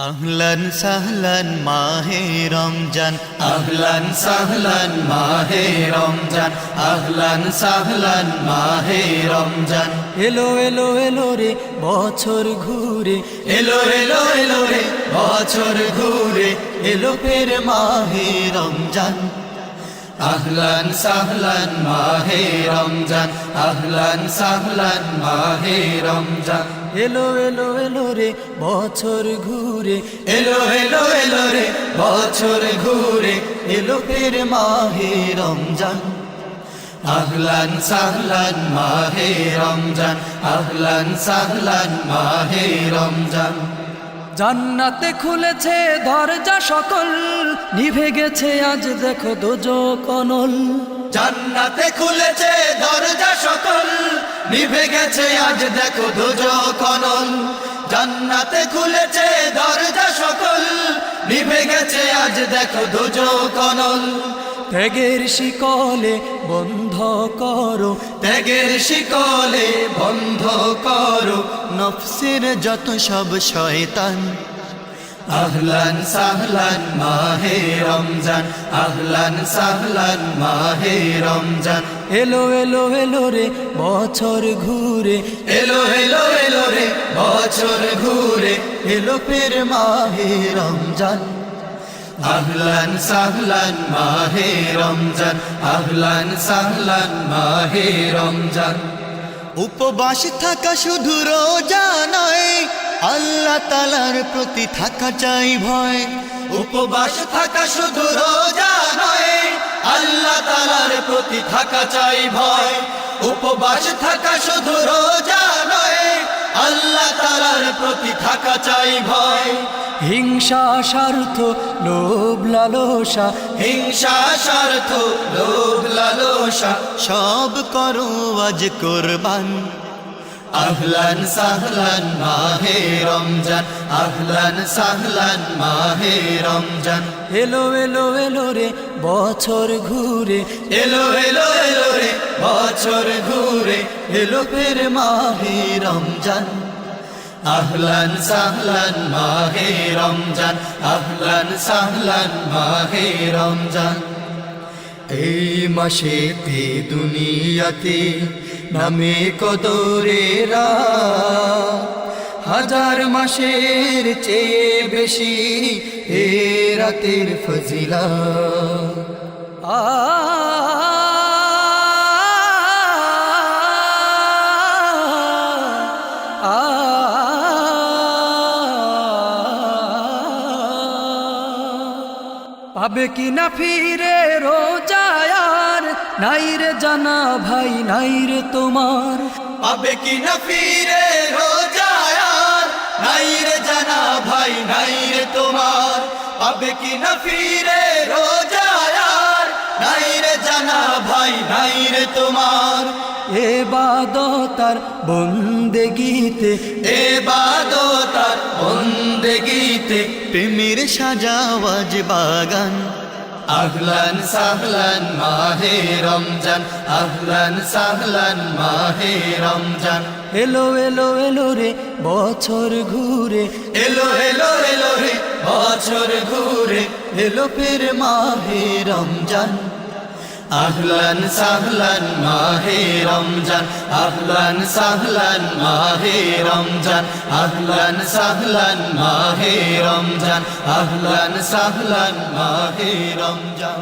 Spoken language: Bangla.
আহলান সাহলান মাহে রমজান, আহলান সাহলান মাহে রমজান, আহলান সাহলান মাহে রমজান। এলো এলো এলো রে বছর ঘুরে, এলো এলো এলো রে বছর ঘুরে, এলো ফের মাহে রমজান। আহলান সাহলান মাহে রমজান, আহলান সাহলান মাহে রমজান। এলো এলো এলো রে বছর ঘুরে, এলো এলো এলো রে বছর ঘুরে, এলো ফের মাহে রমজান। আহলান সাহলান মাহে রমজান, আহলান সাহলান মাহে রমজান। জান্নাতে খুলেছে দরজা সকল, নিভে গেছে আজ দেখো দোজখ অনল। জান্নাতে খুলেছে দরজা সকল, নিভে গেছে আজ দেখো দোজখ অনল। জান্নাতে খুলেছে দরজা সকল, নিভে গেছে আজ দেখো দোজখ অনল। ত্যাগের শিকলে বন্ধ করো, ত্যাগের শিকলে বন্ধ করো নফসের যত সব শয়তান। আহলান সাহলান মাহে রমজান, আহলান সাহলান মাহে রমজান। এলো এলো এলো রে বছর ঘুরে, এলো এলো এলো রে বছর ঘুরে, এলো ফের মাহে রমজান। আহলান সাহলান মাহে রমজান, আহলান সাহলান মাহে রমজান। উপবাস থাকা শুধু রোজা নয়, আল্লাহ তাআলার প্রতি থাকা চাই ভয়। উপবাস থাকা শুধু রোজা নয়, আল্লাহ তাআলার প্রতি থাকা চাই ভয়। উপবাস থাকা শুধু রোজা নয়, আল্লাহ তাআলার প্রতি থাকা চাই ভয়। হিংসা স্বার্থ লোভ লালসা, হিংসা স্বার্থ লোভ লালসা সব করো আজ কোরবান। আহলান সাহলান মাহে রমজান, আহলান সাহলান মাহে রমজান। এলো এলো এলো রে বছর ঘুরে, এলো এলো এলো রে বছর ঘুরে, এলো ফের মাহে রমজান। আহলান সাহলান মাহে রমজান, আহলান সাহলান মাহে রমজান। এই মাসেতে দুনিয়াতে নামে কদরেরা, হাজার মাসের চেয়ে বেশি এ রাতের ফজিলা। পাবে কি না ফিরে রোজায়ার, নাই রে জানা ভাই নাই রে তোমার। পাবে কি না ফিরে রোজায়ার, নাই রে জানা ভাই নাই রে তোমার। পাবে কি না ফিরে রোজায়ার, নাই রে জানা ভাই নাই রে তোমার। এবাদতার বন্দেগীতে, এবাদতার বন্দেগীতে প্রেমের সাজাওয়াজ বাগান। আহলান সাহলান মাহে রমজান, আহলান সাহলান মাহে রমজান। এলো এলো এলো রে বছর ঘুরে, এলো এলো এলো রে বছর ঘুরে, এলো ফের মাহে রমজান। আহলান সাহলান মাহে রমজান, আহলান সাহলান মাহে রমজান, আহলান সাহলান মাহে রমজান, আহলান সাহলান মাহে রমজান।